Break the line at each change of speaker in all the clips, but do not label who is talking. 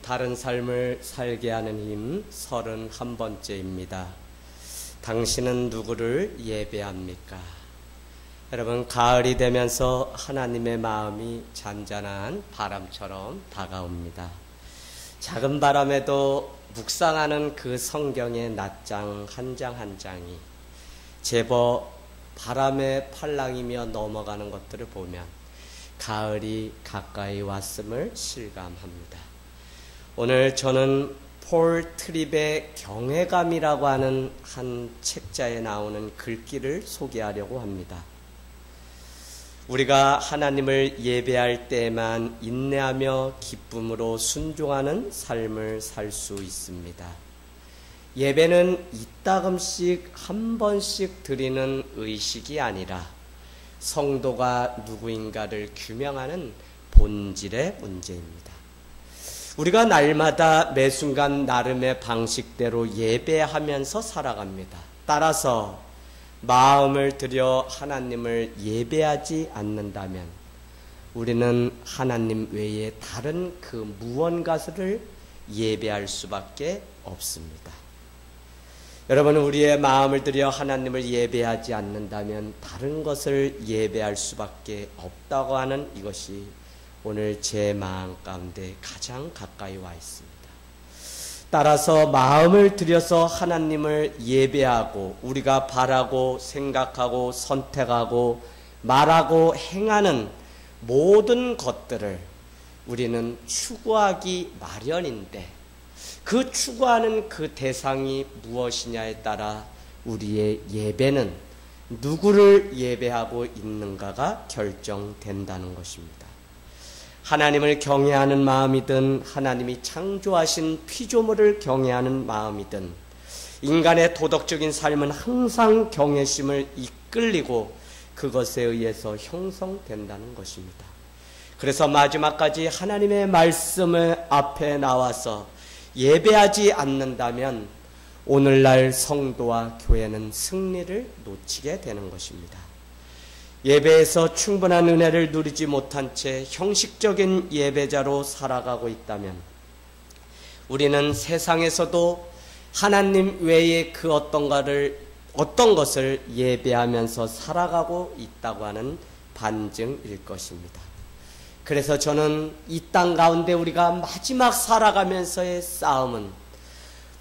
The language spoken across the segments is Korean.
다른 삶을 살게 하는 힘 31번째입니다. 당신은 누구를 예배합니까? 여러분, 가을이 되면서 하나님의 마음이 잔잔한 바람처럼 다가옵니다. 작은 바람에도 묵상하는 그 성경의 낱장 한 장 한 장이 제법 바람에 팔랑이며 넘어가는 것들을 보면 가을이 가까이 왔음을 실감합니다. 오늘 저는 폴 트립의 경외감이라고 하는 한 책자에 나오는 글귀를 소개하려고 합니다. 우리가 하나님을 예배할 때만 인내하며 기쁨으로 순종하는 삶을 살 수 있습니다. 예배는 이따금씩 한 번씩 드리는 의식이 아니라 성도가 누구인가를 규명하는 본질의 문제입니다. 우리가 날마다 매 순간 나름의 방식대로 예배하면서 살아갑니다. 따라서 마음을 들여 하나님을 예배하지 않는다면 우리는 하나님 외에 다른 그 무언가를 예배할 수밖에 없습니다. 여러분, 우리의 마음을 들여 하나님을 예배하지 않는다면 다른 것을 예배할 수밖에 없다고 하는 이것이 오늘 제 마음 가운데 가장 가까이 와 있습니다. 따라서 마음을 들여서 하나님을 예배하고 우리가 바라고 생각하고 선택하고 말하고 행하는 모든 것들을 우리는 추구하기 마련인데 그 추구하는 그 대상이 무엇이냐에 따라 우리의 예배는 누구를 예배하고 있는가가 결정된다는 것입니다. 하나님을 경외하는 마음이든 하나님이 창조하신 피조물을 경외하는 마음이든 인간의 도덕적인 삶은 항상 경외심을 이끌리고 그것에 의해서 형성된다는 것입니다. 그래서 마지막까지 하나님의 말씀을 앞에 나와서 예배하지 않는다면 오늘날 성도와 교회는 승리를 놓치게 되는 것입니다. 예배에서 충분한 은혜를 누리지 못한 채 형식적인 예배자로 살아가고 있다면 우리는 세상에서도 하나님 외에 그 어떤 것을 예배하면서 살아가고 있다고 하는 반증일 것입니다. 그래서 저는 이 땅 가운데 우리가 마지막 살아가면서의 싸움은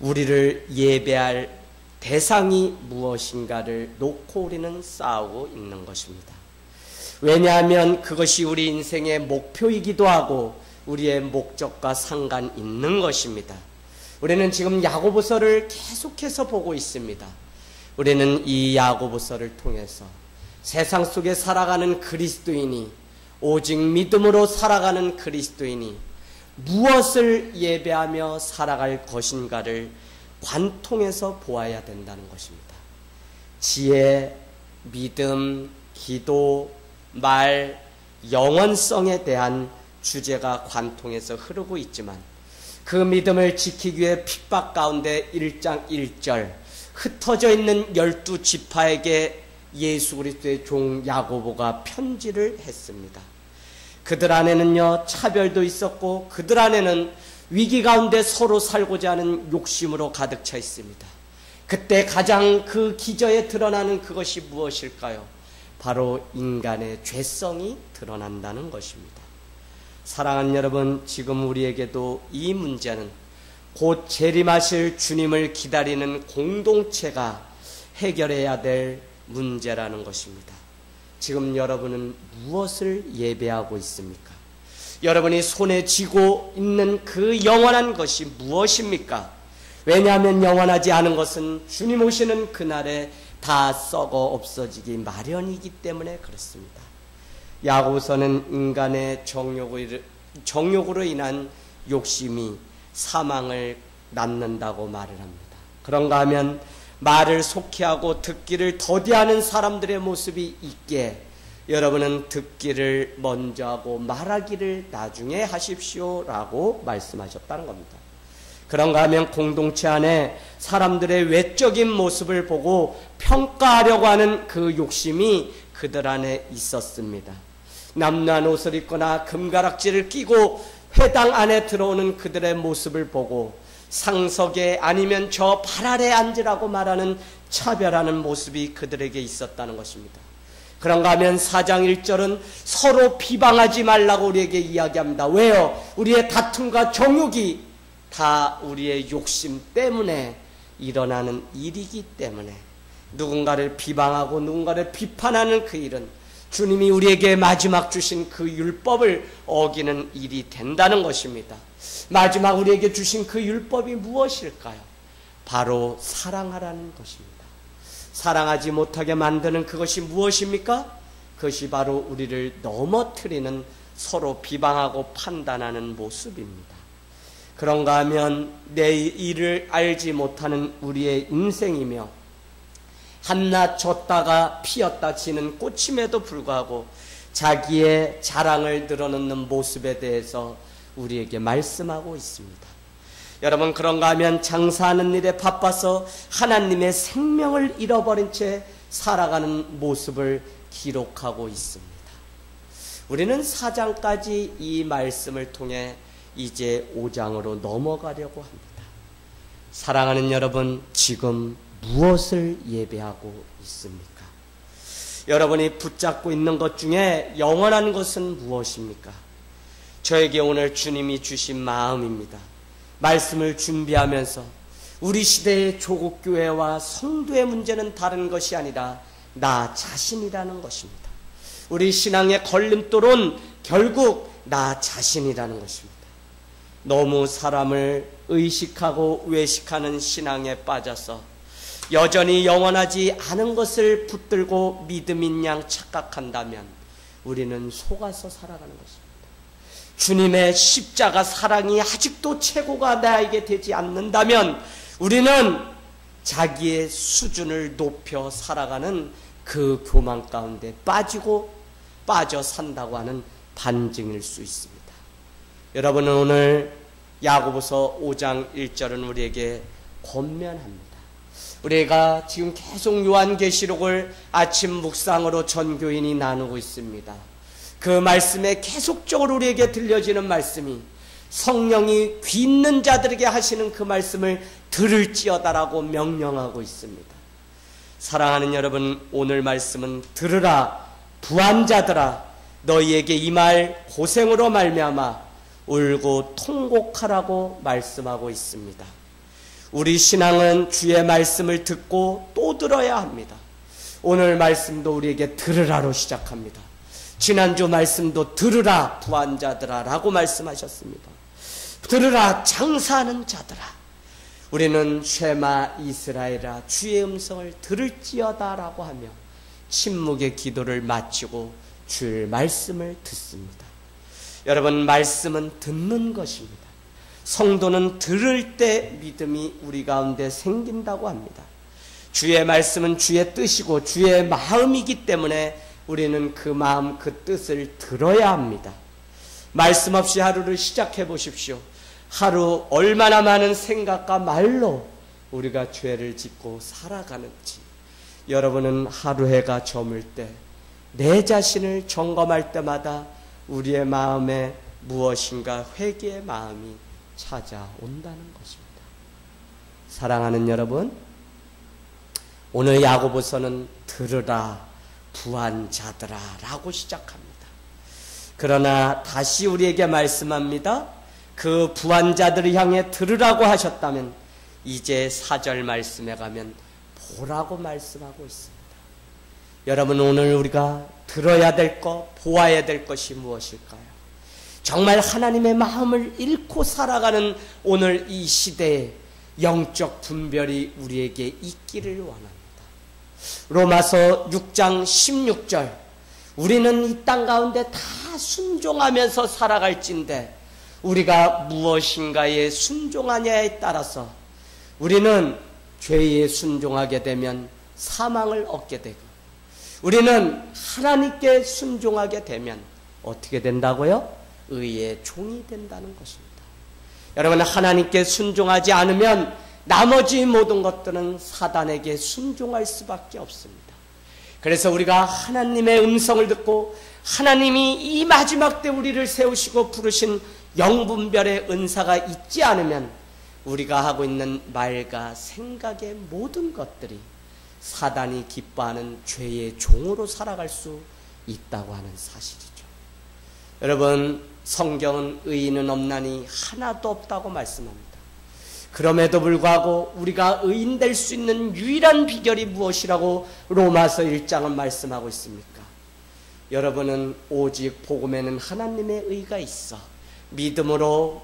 우리를 예배할 대상이 무엇인가를 놓고 우리는 싸우고 있는 것입니다. 왜냐하면 그것이 우리 인생의 목표이기도 하고 우리의 목적과 상관 있는 것입니다. 우리는 지금 야고보서를 계속해서 보고 있습니다. 우리는 이 야고보서를 통해서 세상 속에 살아가는 그리스도인이 오직 믿음으로 살아가는 그리스도인이 무엇을 예배하며 살아갈 것인가를 관통해서 보아야 된다는 것입니다. 지혜, 믿음, 기도, 말, 영원성에 대한 주제가 관통해서 흐르고 있지만 그 믿음을 지키기 위해 핍박 가운데 1장 1절 흩어져 있는 12지파에게 예수 그리스도의 종 야고보가 편지를 했습니다. 그들 안에는요 차별도 있었고 그들 안에는 위기 가운데 서로 살고자 하는 욕심으로 가득 차 있습니다. 그때 가장 그 기저에 드러나는 그것이 무엇일까요? 바로 인간의 죄성이 드러난다는 것입니다. 사랑하는 여러분, 지금 우리에게도 이 문제는 곧 재림하실 주님을 기다리는 공동체가 해결해야 될 문제라는 것입니다. 지금 여러분은 무엇을 예배하고 있습니까? 여러분이 손에 쥐고 있는 그 영원한 것이 무엇입니까? 왜냐하면 영원하지 않은 것은 주님 오시는 그날에 다 썩어 없어지기 마련이기 때문에 그렇습니다. 야고보서는 인간의 정욕으로 인한 욕심이 사망을 낳는다고 말을 합니다. 그런가 하면 말을 속히하고 듣기를 더디하는 사람들의 모습이 있기에 여러분은 듣기를 먼저 하고 말하기를 나중에 하십시오라고 말씀하셨다는 겁니다. 그런가 하면 공동체 안에 사람들의 외적인 모습을 보고 평가하려고 하는 그 욕심이 그들 안에 있었습니다. 남루한 옷을 입거나 금가락지를 끼고 회당 안에 들어오는 그들의 모습을 보고 상석에 아니면 저 발 아래 앉으라고 말하는 차별하는 모습이 그들에게 있었다는 것입니다. 그런가 하면 4장 1절은 서로 비방하지 말라고 우리에게 이야기합니다. 왜요? 우리의 다툼과 정욕이 다 우리의 욕심 때문에 일어나는 일이기 때문에 누군가를 비방하고 누군가를 비판하는 그 일은 주님이 우리에게 마지막 주신 그 율법을 어기는 일이 된다는 것입니다. 마지막 우리에게 주신 그 율법이 무엇일까요? 바로 사랑하라는 것입니다. 사랑하지 못하게 만드는 그것이 무엇입니까? 그것이 바로 우리를 넘어뜨리는 서로 비방하고 판단하는 모습입니다. 그런가 하면 내 일을 알지 못하는 우리의 인생이며 한낱 졌다가 피었다 지는 꽃임에도 불구하고 자기의 자랑을 늘어놓는 모습에 대해서 우리에게 말씀하고 있습니다. 여러분, 그런가 하면 장사하는 일에 바빠서 하나님의 생명을 잃어버린 채 살아가는 모습을 기록하고 있습니다. 우리는 4장까지 이 말씀을 통해 이제 5장으로 넘어가려고 합니다. 사랑하는 여러분, 지금 무엇을 예배하고 있습니까? 여러분이 붙잡고 있는 것 중에 영원한 것은 무엇입니까? 저에게 오늘 주님이 주신 마음입니다. 말씀을 준비하면서 우리 시대의 조국교회와 성도의 문제는 다른 것이 아니라 나 자신이라는 것입니다. 우리 신앙의 걸림돌은 결국 나 자신이라는 것입니다. 너무 사람을 의식하고 외식하는 신앙에 빠져서 여전히 영원하지 않은 것을 붙들고 믿음인 양 착각한다면 우리는 속아서 살아가는 것입니다. 주님의 십자가 사랑이 아직도 최고가 나에게 되지 않는다면 우리는 자기의 수준을 높여 살아가는 그 교만 가운데 빠져 산다고 하는 반증일 수 있습니다. 여러분은 오늘 야고보서 5장 1절은 우리에게 권면합니다. 우리가 지금 계속 요한계시록을 아침 묵상으로 전교인이 나누고 있습니다. 그 말씀에 계속적으로 우리에게 들려지는 말씀이 성령이 귀 있는 자들에게 하시는 그 말씀을 들을지어다라고 명령하고 있습니다. 사랑하는 여러분, 오늘 말씀은 들으라 부한자들아, 너희에게 이 말 고생으로 말미암아 울고 통곡하라고 말씀하고 있습니다. 우리 신앙은 주의 말씀을 듣고 또 들어야 합니다. 오늘 말씀도 우리에게 들으라로 시작합니다. 지난주 말씀도 들으라 부한자들아 라고 말씀하셨습니다. 들으라 장사하는 자들아. 우리는 쉐마 이스라엘아 주의 음성을 들을지어다 라고 하며 침묵의 기도를 마치고 주의 말씀을 듣습니다. 여러분, 말씀은 듣는 것입니다. 성도는 들을 때 믿음이 우리 가운데 생긴다고 합니다. 주의 말씀은 주의 뜻이고 주의 마음이기 때문에 우리는 그 마음, 그 뜻을 들어야 합니다. 말씀 없이 하루를 시작해 보십시오. 하루 얼마나 많은 생각과 말로 우리가 죄를 짓고 살아가는지. 여러분은 하루 해가 저물 때 내 자신을 점검할 때마다 우리의 마음에 무엇인가 회개의 마음이 찾아온다는 것입니다. 사랑하는 여러분, 오늘 야고보서는 들으라 부한 자들아 라고 시작합니다. 그러나 다시 우리에게 말씀합니다. 그 부한 자들을 향해 들으라고 하셨다면 이제 4절 말씀에 가면 보라고 말씀하고 있습니다. 여러분, 오늘 우리가 들어야 될 것, 보아야 될 것이 무엇일까요? 정말 하나님의 마음을 잃고 살아가는 오늘 이 시대에 영적 분별이 우리에게 있기를 원합니다. 로마서 6장 16절, 우리는 이 땅 가운데 다 순종하면서 살아갈진데 우리가 무엇인가에 순종하냐에 따라서 우리는 죄에 순종하게 되면 사망을 얻게 되고, 우리는 하나님께 순종하게 되면 어떻게 된다고요? 의의 종이 된다는 것입니다. 여러분, 하나님께 순종하지 않으면 나머지 모든 것들은 사단에게 순종할 수밖에 없습니다. 그래서 우리가 하나님의 음성을 듣고 하나님이 이 마지막 때 우리를 세우시고 부르신 영분별의 은사가 있지 않으면 우리가 하고 있는 말과 생각의 모든 것들이 사단이 기뻐하는 죄의 종으로 살아갈 수 있다고 하는 사실이죠. 여러분, 성경은 의인은 없나니 하나도 없다고 말씀합니다. 그럼에도 불구하고 우리가 의인 될 수 있는 유일한 비결이 무엇이라고 로마서 1장은 말씀하고 있습니까? 여러분은 오직 복음에는 하나님의 의가 있어 믿음으로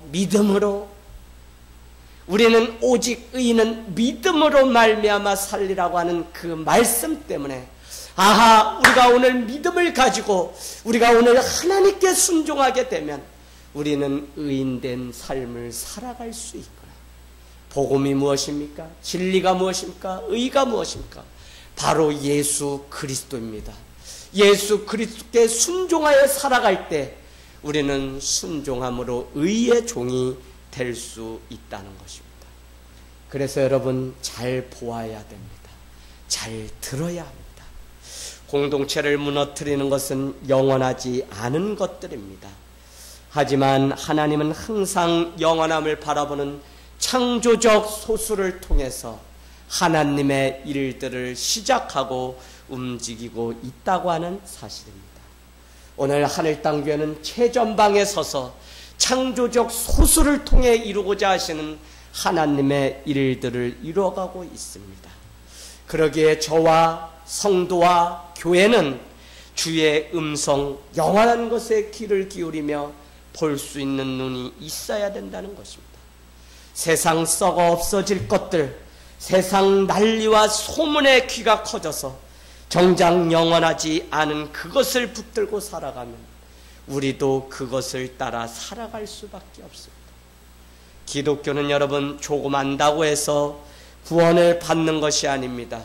우리는 오직 의인은 믿음으로 말미암아 살리라고 하는 그 말씀 때문에 우리가 오늘 믿음을 가지고 우리가 오늘 하나님께 순종하게 되면 우리는 의인된 삶을 살아갈 수 있구나. 복음이 무엇입니까? 진리가 무엇입니까? 의가 무엇입니까? 바로 예수 그리스도입니다. 예수 그리스도께 순종하여 살아갈 때 우리는 순종함으로 의의 종이 될 수 있다는 것입니다. 그래서 여러분, 잘 보아야 됩니다. 잘 들어야 합니다. 공동체를 무너뜨리는 것은 영원하지 않은 것들입니다. 하지만 하나님은 항상 영원함을 바라보는 창조적 소수를 통해서 하나님의 일들을 시작하고 움직이고 있다고 하는 사실입니다. 오늘 하늘땅교회는 최전방에 서서 창조적 소수를 통해 이루고자 하시는 하나님의 일들을 이루어가고 있습니다. 그러기에 저와 성도와 교회는 주의 음성, 영원한 것에 귀를 기울이며 볼 수 있는 눈이 있어야 된다는 것입니다. 세상 썩어 없어질 것들, 세상 난리와 소문에 귀가 커져서 정작 영원하지 않은 그것을 붙들고 살아가면 우리도 그것을 따라 살아갈 수밖에 없습니다. 기독교는 여러분, 조금 안다고 해서 구원을 받는 것이 아닙니다.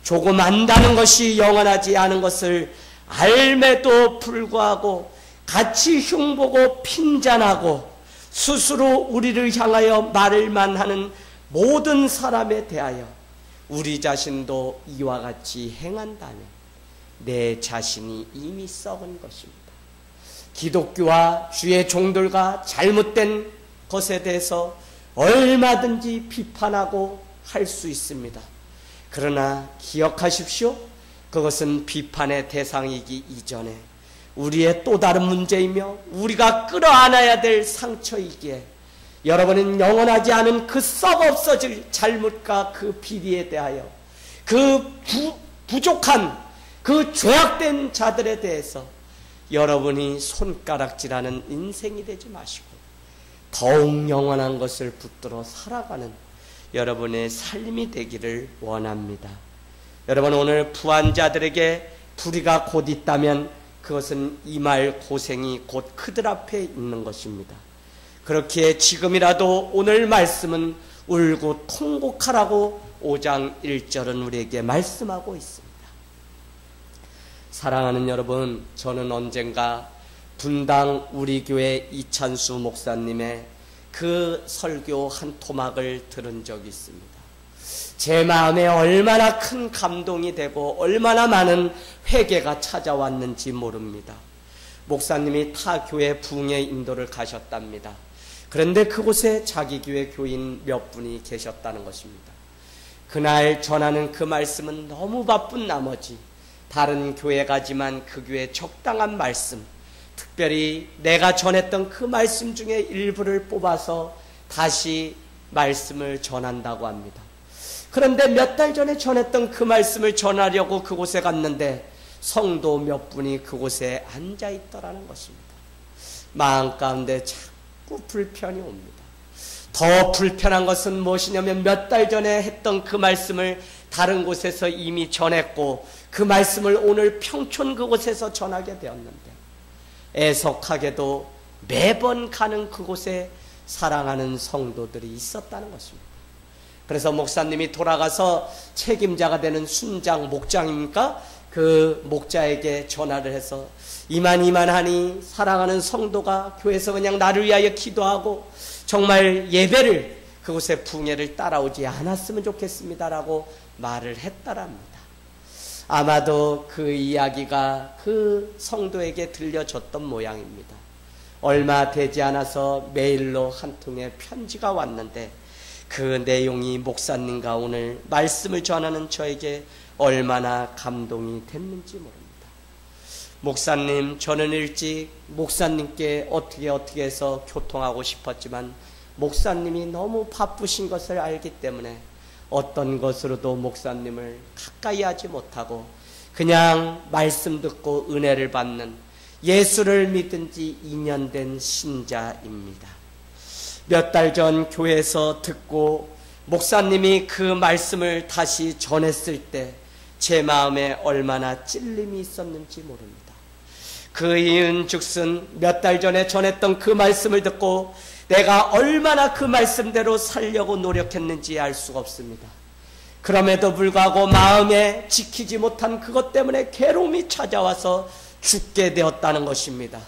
조금 안다는 것이 영원하지 않은 것을 알매도 불구하고 같이 흉보고 핀잔하고 스스로 우리를 향하여 말을만 하는 모든 사람에 대하여 우리 자신도 이와 같이 행한다면 내 자신이 이미 썩은 것입니다. 기독교와 주의 종들과 잘못된 것에 대해서 얼마든지 비판하고 할 수 있습니다. 그러나 기억하십시오. 그것은 비판의 대상이기 이전에 우리의 또 다른 문제이며 우리가 끌어안아야 될 상처이기에 여러분은 영원하지 않은 그 썩 없어질 잘못과 그 비리에 대하여 그 부족한 그 죄악된 자들에 대해서 여러분이 손가락질하는 인생이 되지 마시고 더욱 영원한 것을 붙들어 살아가는 여러분의 삶이 되기를 원합니다. 여러분, 오늘 부한자들에게 불의가 곧 있다면 그것은 이말 고생이 곧 그들 앞에 있는 것입니다. 그렇기에 지금이라도 오늘 말씀은 울고 통곡하라고 5장 1절은 우리에게 말씀하고 있습니다. 사랑하는 여러분, 저는 언젠가 분당 우리 교회 이찬수 목사님의 그 설교 한 토막을 들은 적이 있습니다. 제 마음에 얼마나 큰 감동이 되고 얼마나 많은 회개가 찾아왔는지 모릅니다. 목사님이 타 교회 부흥회 인도를 가셨답니다. 그런데 그곳에 자기 교회 교인 몇 분이 계셨다는 것입니다. 그날 전하는 그 말씀은 너무 바쁜 나머지 다른 교회 가지만 그 교회 적당한 말씀, 특별히 내가 전했던 그 말씀 중에 일부를 뽑아서 다시 말씀을 전한다고 합니다. 그런데 몇 달 전에 전했던 그 말씀을 전하려고 그곳에 갔는데 성도 몇 분이 그곳에 앉아있더라는 것입니다. 마음 가운데 자꾸 불편이 옵니다. 더 불편한 것은 무엇이냐면 몇 달 전에 했던 그 말씀을 다른 곳에서 이미 전했고 그 말씀을 오늘 평촌 그곳에서 전하게 되었는데 애석하게도 매번 가는 그곳에 사랑하는 성도들이 있었다는 것입니다. 그래서 목사님이 돌아가서 책임자가 되는 순장, 목장입니까? 그 목자에게 전화를 해서 이만하니 사랑하는 성도가 교회에서 그냥 나를 위하여 기도하고 정말 예배를 그곳에 부흥회를 따라오지 않았으면 좋겠습니다라고 말을 했다랍니다. 아마도 그 이야기가 그 성도에게 들려졌던 모양입니다. 얼마 되지 않아서 메일로 한 통의 편지가 왔는데 그 내용이 목사님과 오늘 말씀을 전하는 저에게 얼마나 감동이 됐는지 모릅니다. 목사님, 저는 일찍 목사님께 어떻게 해서 교통하고 싶었지만 목사님이 너무 바쁘신 것을 알기 때문에 어떤 것으로도 목사님을 가까이 하지 못하고 그냥 말씀 듣고 은혜를 받는 예수를 믿은 지 2년 된 신자입니다. 몇 달 전 교회에서 듣고 목사님이 그 말씀을 다시 전했을 때 제 마음에 얼마나 찔림이 있었는지 모릅니다. 그 이은즉슨 몇 달 전에 전했던 그 말씀을 듣고 내가 얼마나 그 말씀대로 살려고 노력했는지 알 수가 없습니다. 그럼에도 불구하고 마음에 지키지 못한 그것 때문에 괴로움이 찾아와서 죽게 되었다는 것입니다.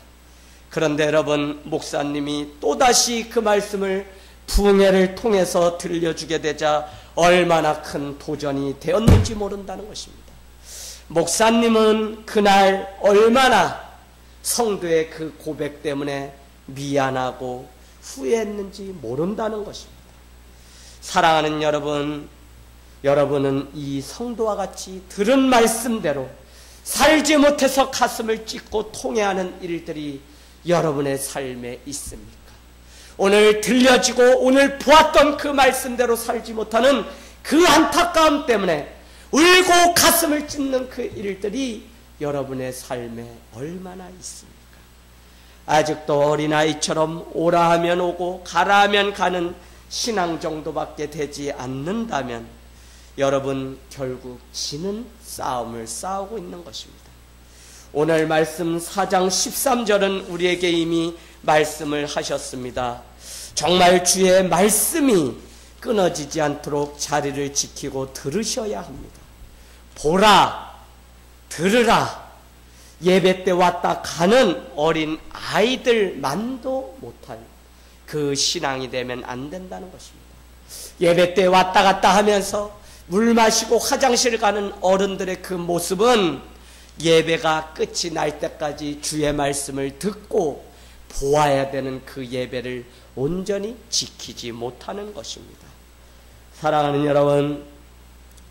그런데 여러분, 목사님이 또다시 그 말씀을 부흥회를 통해서 들려주게 되자 얼마나 큰 도전이 되었는지 모른다는 것입니다. 목사님은 그날 얼마나 성도의 그 고백 때문에 미안하고 후회했는지 모른다는 것입니다. 사랑하는 여러분, 여러분은 이 성도와 같이 들은 말씀대로 살지 못해서 가슴을 찢고 통회하는 일들이 여러분의 삶에 있습니까? 오늘 들려지고 오늘 보았던 그 말씀대로 살지 못하는 그 안타까움 때문에 울고 가슴을 찢는 그 일들이 여러분의 삶에 얼마나 있습니까? 아직도 어린아이처럼 오라 하면 오고 가라 하면 가는 신앙 정도밖에 되지 않는다면 여러분 결국 지는 싸움을 싸우고 있는 것입니다. 오늘 말씀 4장 13절은 우리에게 이미 말씀을 하셨습니다. 정말 주의 말씀이 끊어지지 않도록 자리를 지키고 들으셔야 합니다. 보라, 들으라. 예배 때 왔다 가는 어린 아이들만도 못할 그 신앙이 되면 안 된다는 것입니다. 예배 때 왔다 갔다 하면서 물 마시고 화장실 가는 어른들의 그 모습은 예배가 끝이 날 때까지 주의 말씀을 듣고 보아야 되는 그 예배를 온전히 지키지 못하는 것입니다. 사랑하는 여러분,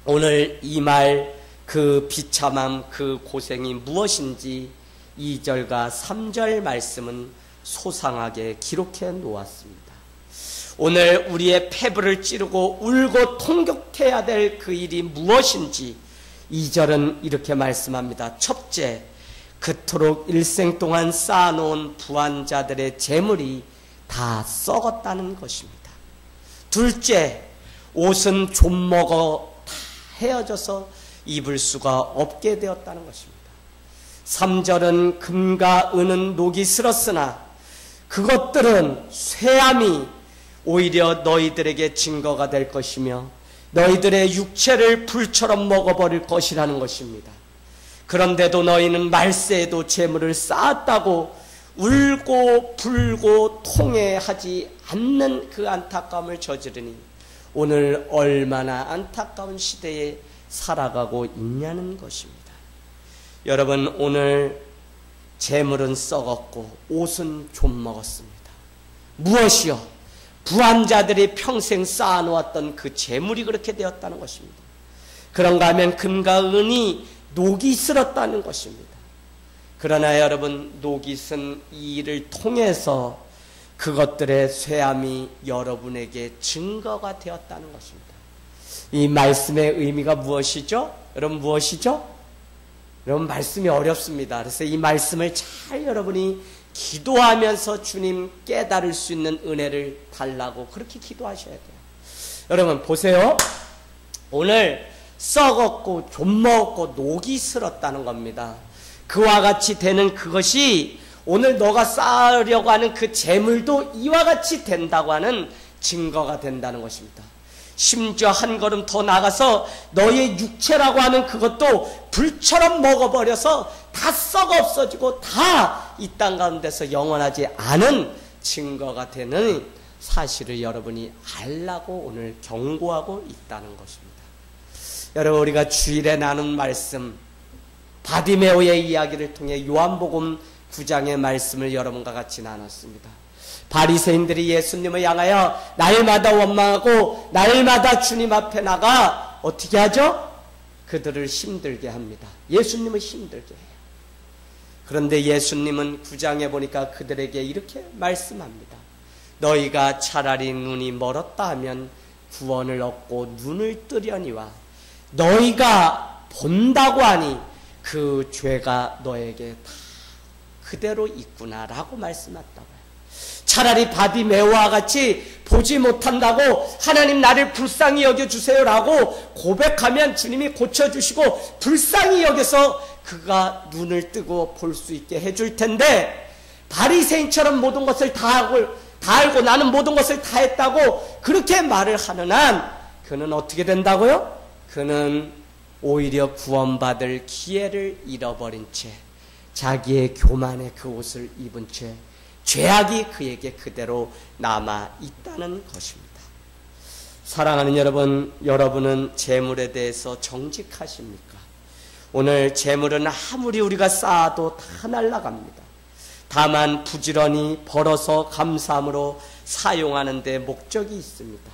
오늘 이 말, 그 비참함, 그 고생이 무엇인지 2절과 3절 말씀은 소상하게 기록해 놓았습니다. 오늘 우리의 폐부를 찌르고 울고 통곡해야 될 그 일이 무엇인지 2절은 이렇게 말씀합니다. 첫째, 그토록 일생 동안 쌓아놓은 부한자들의 재물이 다 썩었다는 것입니다. 둘째, 옷은 좀 먹어 다 헤어져서 입을 수가 없게 되었다는 것입니다. 3절은 금과 은은 녹이 슬었으나 그것들은 쇠함이 오히려 너희들에게 증거가 될 것이며 너희들의 육체를 불처럼 먹어버릴 것이라는 것입니다. 그런데도 너희는 말세에도 재물을 쌓았다고 울고 불고 통회하지 않는 그 안타까움을 저지르니 오늘 얼마나 안타까운 시대에 살아가고 있냐는 것입니다. 여러분, 오늘 재물은 썩었고 옷은 좀 먹었습니다. 무엇이요? 부한자들이 평생 쌓아놓았던 그 재물이 그렇게 되었다는 것입니다. 그런가 하면 금과 은이 녹이 슬었다는 것입니다. 그러나 여러분, 녹이 쓴 이 일을 통해서 그것들의 쇠함이 여러분에게 증거가 되었다는 것입니다. 이 말씀의 의미가 무엇이죠? 여러분, 무엇이죠? 여러분, 말씀이 어렵습니다. 그래서 이 말씀을 잘 여러분이 기도하면서 주님 깨달을 수 있는 은혜를 달라고 그렇게 기도하셔야 돼요. 여러분 보세요. 오늘 썩었고 좀 먹었고 녹이 슬었다는 겁니다. 그와 같이 되는 그것이 오늘 너가 쌓으려고 하는 그 재물도 이와 같이 된다고 하는 증거가 된다는 것입니다. 심지어 한 걸음 더 나가서 너의 육체라고 하는 그것도 불처럼 먹어버려서 다 썩어 없어지고 다 이 땅 가운데서 영원하지 않은 증거가 되는 사실을 여러분이 알라고 오늘 경고하고 있다는 것입니다. 여러분, 우리가 주일에 나눈 말씀 바디메오의 이야기를 통해 요한복음 9장의 말씀을 여러분과 같이 나눴습니다. 바리새인들이 예수님을 향하여 날마다 원망하고 날마다 주님 앞에 나가 어떻게 하죠? 그들을 힘들게 합니다. 예수님을 힘들게 해요. 그런데 예수님은 9장에 보니까 그들에게 이렇게 말씀합니다. 너희가 차라리 눈이 멀었다 하면 구원을 얻고 눈을 뜨려니와 너희가 본다고 하니 그 죄가 너에게 다 그대로 있구나라고 말씀했다고요. 차라리 바디메오와 같이 보지 못한다고 하나님 나를 불쌍히 여겨주세요라고 고백하면 주님이 고쳐주시고 불쌍히 여겨서 그가 눈을 뜨고 볼 수 있게 해줄 텐데, 바리새인처럼 모든 것을 다 알고 나는 모든 것을 다 했다고 그렇게 말을 하는 한 그는 어떻게 된다고요? 그는 오히려 구원받을 기회를 잃어버린 채 자기의 교만의 그 옷을 입은 채 죄악이 그에게 그대로 남아 있다는 것입니다. 사랑하는 여러분, 여러분은 재물에 대해서 정직하십니까? 오늘 재물은 아무리 우리가 쌓아도 다 날아갑니다. 다만 부지런히 벌어서 감사함으로 사용하는 데 목적이 있습니다.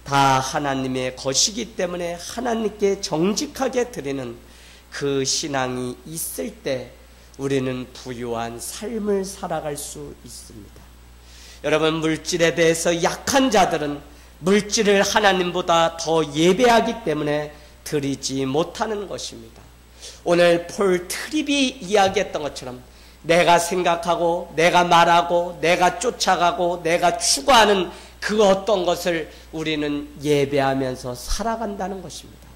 다 하나님의 것이기 때문에 하나님께 정직하게 드리는 그 신앙이 있을 때 우리는 부유한 삶을 살아갈 수 있습니다. 여러분, 물질에 대해서 약한 자들은 물질을 하나님보다 더 예배하기 때문에 드리지 못하는 것입니다. 오늘 폴 트립이 이야기했던 것처럼 내가 생각하고 내가 말하고 내가 쫓아가고 내가 추구하는 그 어떤 것을 우리는 예배하면서 살아간다는 것입니다.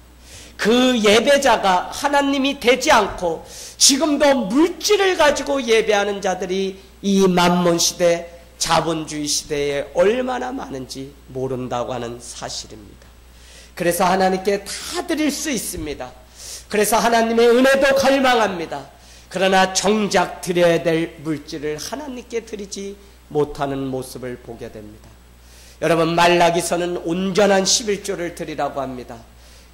그 예배자가 하나님이 되지 않고 지금도 물질을 가지고 예배하는 자들이 이 만몬 시대, 자본주의 시대에 얼마나 많은지 모른다고 하는 사실입니다. 그래서 하나님께 다 드릴 수 있습니다. 그래서 하나님의 은혜도 갈망합니다. 그러나 정작 드려야 될 물질을 하나님께 드리지 못하는 모습을 보게 됩니다. 여러분, 말라기서는 온전한 11조를 드리라고 합니다.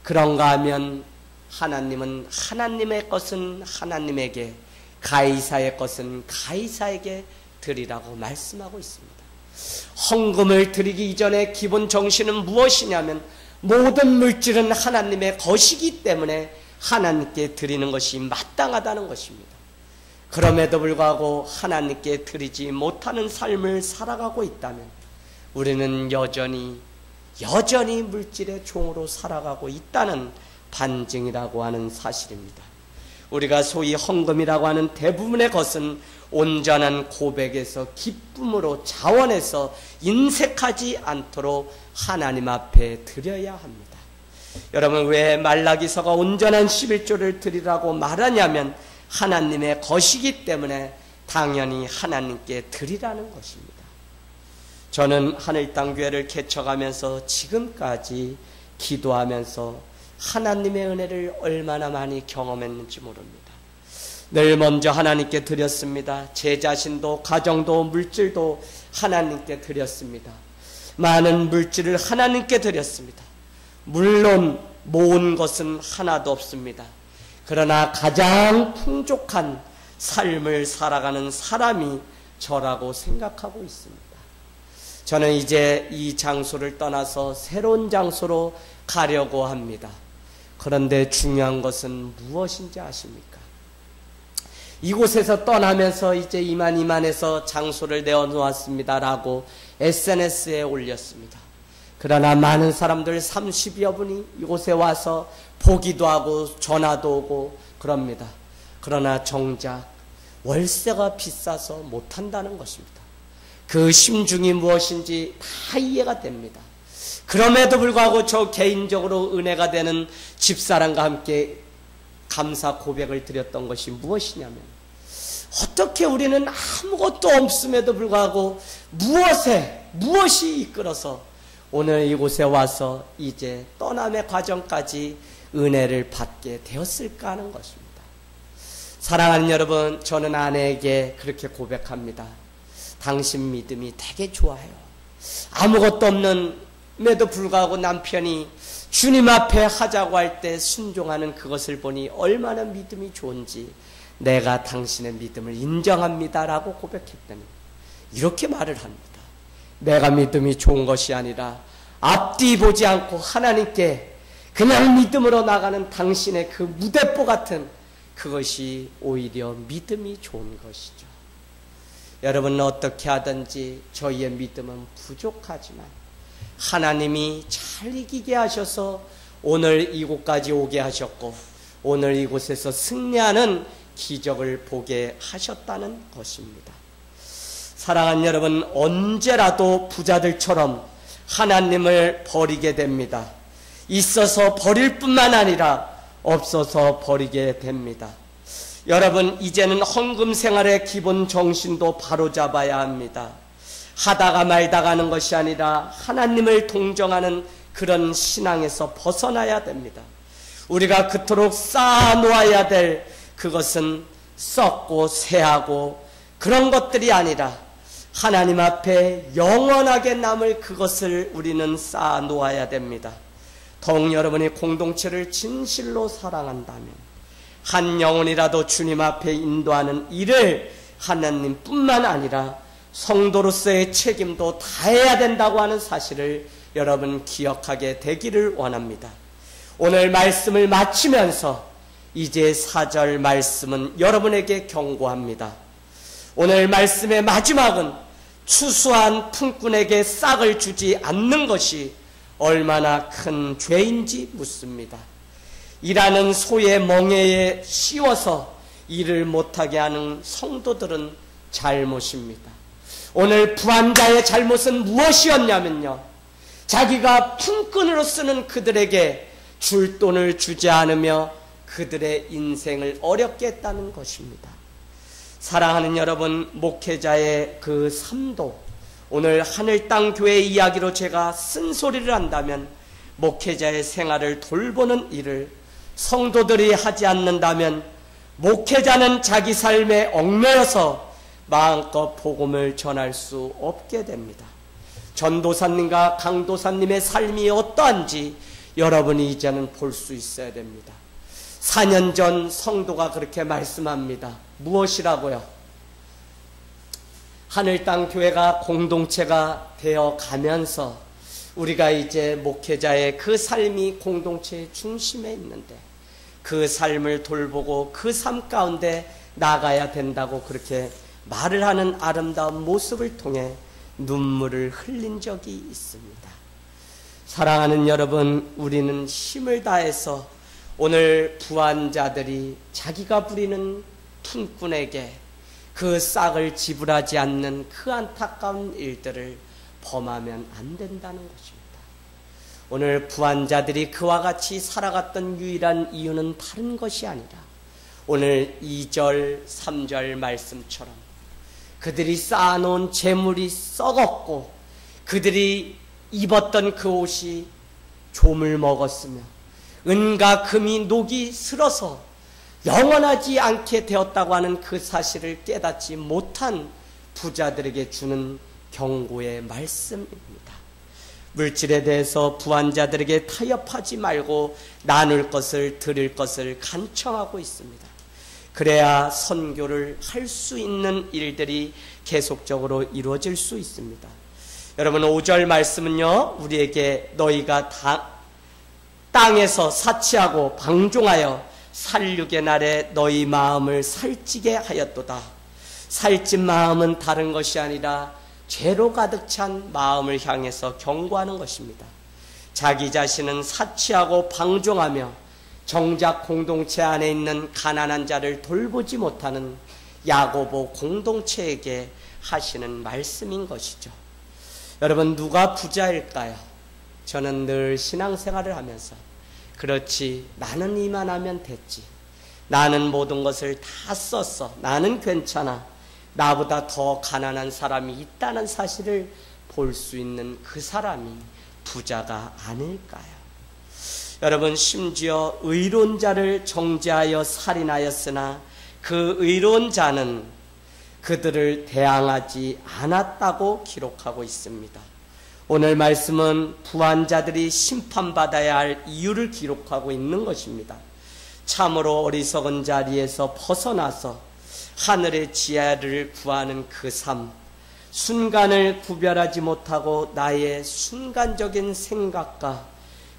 그런가 하면 하나님은 하나님의 것은 하나님에게, 가이사의 것은 가이사에게 드리라고 말씀하고 있습니다. 헌금을 드리기 이전에 기본 정신은 무엇이냐면 모든 물질은 하나님의 것이기 때문에 하나님께 드리는 것이 마땅하다는 것입니다. 그럼에도 불구하고 하나님께 드리지 못하는 삶을 살아가고 있다면 우리는 여전히 물질의 종으로 살아가고 있다는 반증이라고 하는 사실입니다. 우리가 소위 헌금이라고 하는 대부분의 것은 온전한 고백에서 기쁨으로 자원해서 인색하지 않도록 하나님 앞에 드려야 합니다. 여러분, 왜 말라기서가 온전한 11조를 드리라고 말하냐면 하나님의 것이기 때문에 당연히 하나님께 드리라는 것입니다. 저는 하늘땅교회를 개척하면서 지금까지 기도하면서 하나님의 은혜를 얼마나 많이 경험했는지 모릅니다. 늘 먼저 하나님께 드렸습니다. 제 자신도 가정도 물질도 하나님께 드렸습니다. 많은 물질을 하나님께 드렸습니다. 물론 모은 것은 하나도 없습니다. 그러나 가장 풍족한 삶을 살아가는 사람이 저라고 생각하고 있습니다. 저는 이제 이 장소를 떠나서 새로운 장소로 가려고 합니다. 그런데 중요한 것은 무엇인지 아십니까? 이곳에서 떠나면서 이제 이만해서 장소를 내어놓았습니다라고 SNS에 올렸습니다. 그러나 많은 사람들 30여 분이 이곳에 와서 보기도 하고 전화도 오고 그럽니다. 그러나 정작 월세가 비싸서 못한다는 것입니다. 그 심중이 무엇인지 다 이해가 됩니다. 그럼에도 불구하고 저 개인적으로 은혜가 되는 집사람과 함께 감사 고백을 드렸던 것이 무엇이냐면, 어떻게 우리는 아무것도 없음에도 불구하고 무엇이 이끌어서 오늘 이곳에 와서 이제 떠남의 과정까지 은혜를 받게 되었을까 하는 것입니다. 사랑하는 여러분, 저는 아내에게 그렇게 고백합니다. 당신 믿음이 되게 좋아요. 아무것도 없는데도 불구하고 남편이 주님 앞에 하자고 할 때 순종하는 그것을 보니 얼마나 믿음이 좋은지 내가 당신의 믿음을 인정합니다라고 고백했더니 이렇게 말을 합니다. 내가 믿음이 좋은 것이 아니라 앞뒤 보지 않고 하나님께 그냥 믿음으로 나가는 당신의 그 무대포 같은 그것이 오히려 믿음이 좋은 것이죠. 여러분은 어떻게 하든지 저희의 믿음은 부족하지만 하나님이 잘 이기게 하셔서 오늘 이곳까지 오게 하셨고 오늘 이곳에서 승리하는 기적을 보게 하셨다는 것입니다. 사랑하는 여러분, 언제라도 부자들처럼 하나님을 버리게 됩니다. 있어서 버릴 뿐만 아니라 없어서 버리게 됩니다. 여러분, 이제는 헌금 생활의 기본 정신도 바로잡아야 합니다. 하다가 말다가 하는 것이 아니라 하나님을 동정하는 그런 신앙에서 벗어나야 됩니다. 우리가 그토록 쌓아놓아야 될 그것은 썩고 쇠하고 그런 것들이 아니라 하나님 앞에 영원하게 남을 그것을 우리는 쌓아놓아야 됩니다. 더욱 여러분이 공동체를 진실로 사랑한다면 한 영혼이라도 주님 앞에 인도하는 일을 하나님뿐만 아니라 성도로서의 책임도 다해야 된다고 하는 사실을 여러분 기억하게 되기를 원합니다. 오늘 말씀을 마치면서 이제 4절 말씀은 여러분에게 경고합니다. 오늘 말씀의 마지막은 추수한 품꾼에게 싹을 주지 않는 것이 얼마나 큰 죄인지 묻습니다. 일하는 소의 멍에에 씌워서 일을 못하게 하는 성도들은 잘못입니다. 오늘 부한자의 잘못은 무엇이었냐면요, 자기가 품꾼으로 쓰는 그들에게 줄 돈을 주지 않으며 그들의 인생을 어렵게 했다는 것입니다. 사랑하는 여러분, 목회자의 그 삶도 오늘 하늘 땅 교회 이야기로 제가 쓴소리를 한다면 목회자의 생활을 돌보는 일을 성도들이 하지 않는다면 목회자는 자기 삶에 얽매여서 마음껏 복음을 전할 수 없게 됩니다. 전도사님과 강도사님의 삶이 어떠한지 여러분이 이제는 볼 수 있어야 됩니다. 4년 전 성도가 그렇게 말씀합니다. 무엇이라고요? 하늘 땅 교회가 공동체가 되어 가면서 우리가 이제 목회자의 그 삶이 공동체의 중심에 있는데 그 삶을 돌보고 그 삶 가운데 나가야 된다고 그렇게 말을 하는 아름다운 모습을 통해 눈물을 흘린 적이 있습니다. 사랑하는 여러분, 우리는 힘을 다해서 오늘 부한자들이 자기가 부리는 품꾼에게 그 싹을 지불하지 않는 그 안타까운 일들을 범하면 안 된다는 것입니다. 오늘 부한자들이 그와 같이 살아갔던 유일한 이유는 다른 것이 아니라 오늘 2절, 3절 말씀처럼 그들이 쌓아놓은 재물이 썩었고 그들이 입었던 그 옷이 조물 먹었으며 은과 금이 녹이 슬어서 영원하지 않게 되었다고 하는 그 사실을 깨닫지 못한 부자들에게 주는 경고의 말씀입니다. 물질에 대해서 부한자들에게 타협하지 말고 나눌 것을, 드릴 것을 간청하고 있습니다. 그래야 선교를 할 수 있는 일들이 계속적으로 이루어질 수 있습니다. 여러분, 5절 말씀은요, 우리에게 너희가 땅에서 사치하고 방종하여 살육의 날에 너희 마음을 살찌게 하였도다. 살찐 마음은 다른 것이 아니라 죄로 가득 찬 마음을 향해서 경고하는 것입니다. 자기 자신은 사치하고 방종하며 정작 공동체 안에 있는 가난한 자를 돌보지 못하는 야고보 공동체에게 하시는 말씀인 것이죠. 여러분, 누가 부자일까요? 저는 늘 신앙생활을 하면서 그렇지, 나는 이만하면 됐지, 나는 모든 것을 다 썼어, 나는 괜찮아, 나보다 더 가난한 사람이 있다는 사실을 볼 수 있는 그 사람이 부자가 아닐까요? 여러분, 심지어 의로운 자를 정죄하여 살인하였으나 그 의로운 자는 그들을 대항하지 않았다고 기록하고 있습니다. 오늘 말씀은 부한자들이 심판받아야 할 이유를 기록하고 있는 것입니다. 참으로 어리석은 자리에서 벗어나서 하늘의 지혜를 구하는 그 삶, 순간을 구별하지 못하고 나의 순간적인 생각과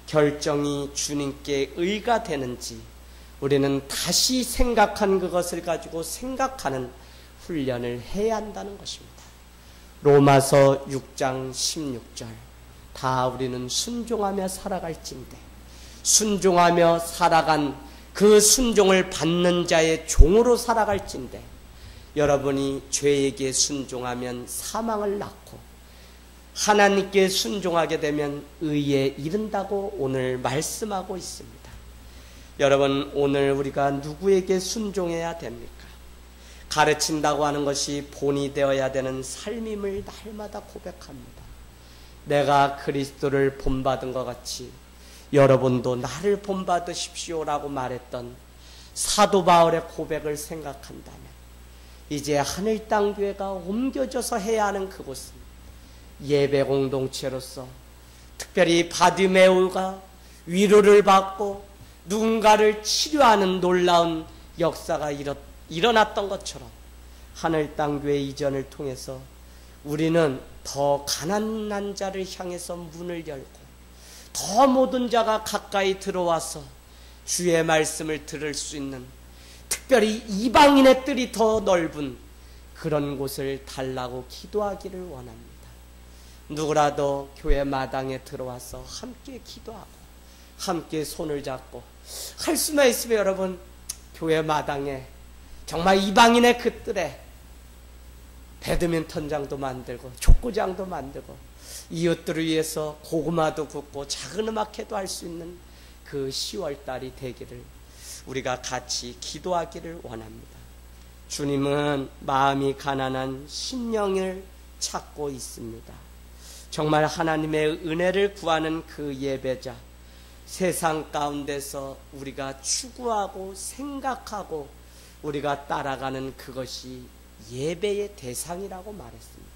결정이 주님께 의가 되는지 우리는 다시 생각한 그것을 가지고 생각하는 훈련을 해야 한다는 것입니다. 로마서 6장 16절, 다 우리는 순종하며 살아갈진대, 순종하며 살아간 그 순종을 받는 자의 종으로 살아갈진대, 여러분이 죄에게 순종하면 사망을 낳고 하나님께 순종하게 되면 의에 이른다고 오늘 말씀하고 있습니다. 여러분, 오늘 우리가 누구에게 순종해야 됩니까? 가르친다고 하는 것이 본이 되어야 되는 삶임을 날마다 고백합니다. 내가 그리스도를 본받은 것 같이 여러분도 나를 본받으십시오라고 말했던 사도 바울의 고백을 생각한다면 이제 하늘 땅 교회가 옮겨져서 해야 하는 그곳은 예배 공동체로서 특별히 바디메오가 위로를 받고 누군가를 치료하는 놀라운 역사가 일어났던 것처럼 하늘 땅 교회 이전을 통해서 우리는 더 가난한 자를 향해서 문을 열고 더 모든 자가 가까이 들어와서 주의 말씀을 들을 수 있는, 특별히 이방인의 뜰이 더 넓은 그런 곳을 달라고 기도하기를 원합니다. 누구라도 교회 마당에 들어와서 함께 기도하고 함께 손을 잡고 할 수만 있으면 여러분, 교회 마당에 정말 이방인의 그 뜰에 배드민턴장도 만들고 족구장도 만들고 이웃들을 위해서 고구마도 굽고 작은 음악회도 할 수 있는 그 10월달이 되기를 우리가 같이 기도하기를 원합니다. 주님은 마음이 가난한 심령을 찾고 있습니다. 정말 하나님의 은혜를 구하는 그 예배자, 세상 가운데서 우리가 추구하고 생각하고 우리가 따라가는 그것이 예배의 대상이라고 말했습니다.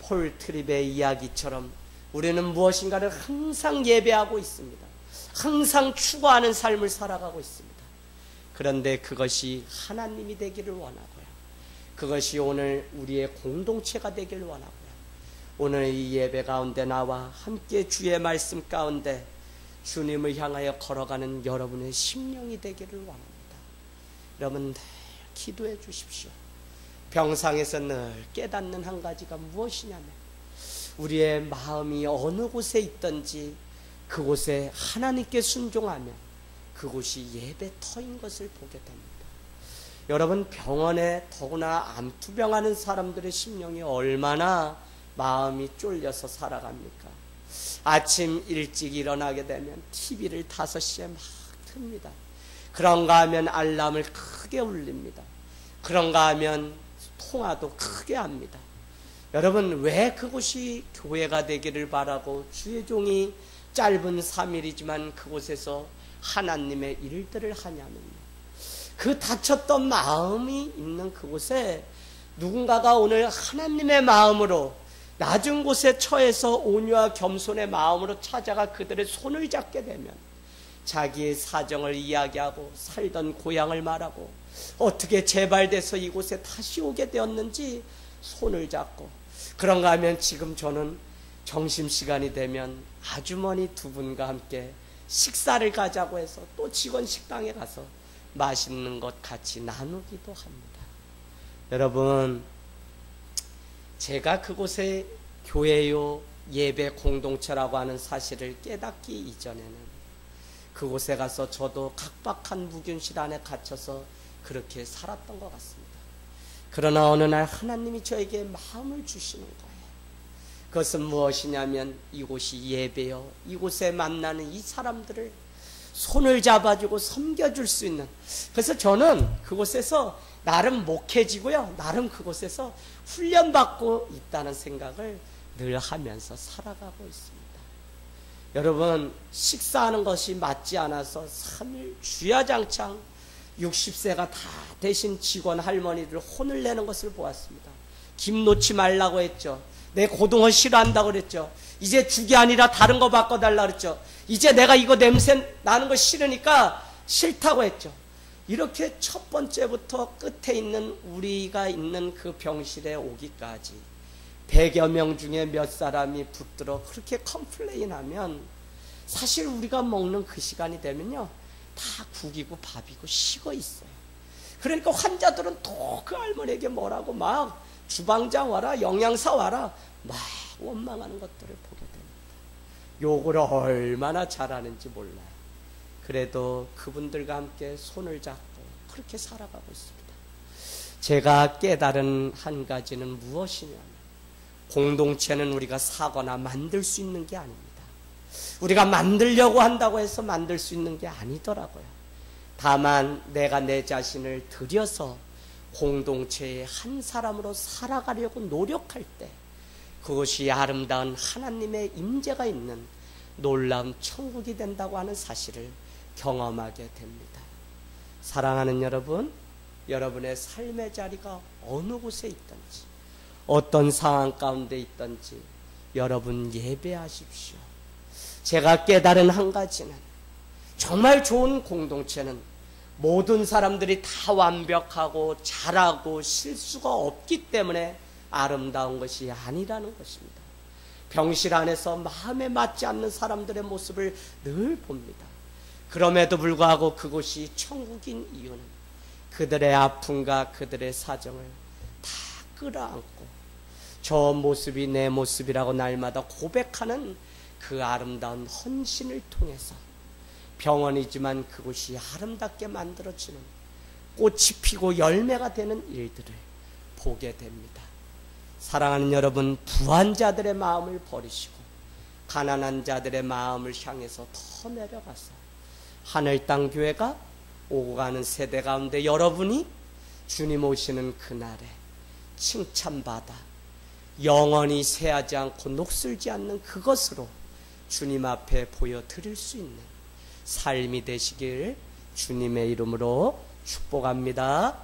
폴 트립의 이야기처럼 우리는 무엇인가를 항상 예배하고 있습니다. 항상 추구하는 삶을 살아가고 있습니다. 그런데 그것이 하나님이 되기를 원하고요. 그것이 오늘 우리의 공동체가 되기를 원하고요. 오늘 이 예배 가운데 나와 함께 주의 말씀 가운데 주님을 향하여 걸어가는 여러분의 심령이 되기를 원합니다. 여러분 늘 기도해 주십시오. 병상에서 늘 깨닫는 한 가지가 무엇이냐면 우리의 마음이 어느 곳에 있든지 그곳에 하나님께 순종하면 그곳이 예배터인 것을 보게 됩니다. 여러분, 병원에 더구나 암투병하는 사람들의 심령이 얼마나 마음이 쫄려서 살아갑니까? 아침 일찍 일어나게 되면 TV를 5시에 막 틉니다. 그런가 하면 알람을 크게 울립니다. 그런가 하면 통화도 크게 합니다. 여러분, 왜 그곳이 교회가 되기를 바라고 주의 종이 짧은 3일이지만 그곳에서 하나님의 일들을 하냐면요, 그 다쳤던 마음이 있는 그곳에 누군가가 오늘 하나님의 마음으로 낮은 곳에 처해서 온유와 겸손의 마음으로 찾아가 그들의 손을 잡게 되면 자기의 사정을 이야기하고 살던 고향을 말하고 어떻게 재발돼서 이곳에 다시 오게 되었는지 손을 잡고, 그런가 하면 지금 저는 점심시간이 되면 아주머니 2분과 함께 식사를 가자고 해서 또 직원 식당에 가서 맛있는 것 같이 나누기도 합니다. 여러분, 제가 그곳에 교회요 예배 공동체라고 하는 사실을 깨닫기 이전에는 그곳에 가서 저도 각박한 무균실 안에 갇혀서 그렇게 살았던 것 같습니다. 그러나 어느 날 하나님이 저에게 마음을 주시는 거예요. 그것은 무엇이냐면 이곳이 예배요, 이곳에 만나는 이 사람들을 손을 잡아주고 섬겨줄 수 있는, 그래서 저는 그곳에서 나름 목회지고요, 나름 그곳에서 훈련받고 있다는 생각을 늘 하면서 살아가고 있습니다. 여러분, 식사하는 것이 맞지 않아서 3일 주야장창 60세가 다 되신 직원 할머니들 혼을 내는 것을 보았습니다. 김 놓지 말라고 했죠. 내 고등어 싫어한다고 그랬죠. 이제 죽이 아니라 다른 거 바꿔달라 그랬죠. 이제 내가 이거 냄새 나는 거 싫으니까 싫다고 했죠. 이렇게 첫 번째부터 끝에 있는 우리가 있는 그 병실에 오기까지 100여 명 중에 몇 사람이 붙들어 그렇게 컴플레인하면 사실 우리가 먹는 그 시간이 되면요, 다 국이고 밥이고 식어 있어요. 그러니까 환자들은 또 그 할머니에게 뭐라고 막 주방장 와라, 영양사 와라, 막 원망하는 것들을 보게 됩니다. 욕을 얼마나 잘하는지 몰라요. 그래도 그분들과 함께 손을 잡고 그렇게 살아가고 있습니다. 제가 깨달은 한 가지는 무엇이냐면, 공동체는 우리가 사거나 만들 수 있는 게 아닙니다. 우리가 만들려고 한다고 해서 만들 수 있는 게 아니더라고요. 다만 내가 내 자신을 들여서 공동체의 한 사람으로 살아가려고 노력할 때 그것이 아름다운 하나님의 임재가 있는 놀라운 천국이 된다고 하는 사실을 경험하게 됩니다. 사랑하는 여러분, 여러분의 삶의 자리가 어느 곳에 있든지 어떤 상황 가운데 있든지 여러분 예배하십시오. 제가 깨달은 한 가지는, 정말 좋은 공동체는 모든 사람들이 다 완벽하고 잘하고 실수가 없기 때문에 아름다운 것이 아니라는 것입니다. 병실 안에서 마음에 맞지 않는 사람들의 모습을 늘 봅니다. 그럼에도 불구하고 그곳이 천국인 이유는 그들의 아픔과 그들의 사정을 다 끌어안고 저 모습이 내 모습이라고 날마다 고백하는 그 아름다운 헌신을 통해서 병원이지만 그곳이 아름답게 만들어지는, 꽃이 피고 열매가 되는 일들을 보게 됩니다. 사랑하는 여러분, 부한 자들의 마음을 버리시고 가난한 자들의 마음을 향해서 더 내려가서 하늘 땅 교회가 오고 가는 세대 가운데 여러분이 주님 오시는 그날에 칭찬받아 영원히 새하지 않고 녹슬지 않는 그것으로 주님 앞에 보여드릴 수 있는 삶이 되시길 주님의 이름으로 축복합니다.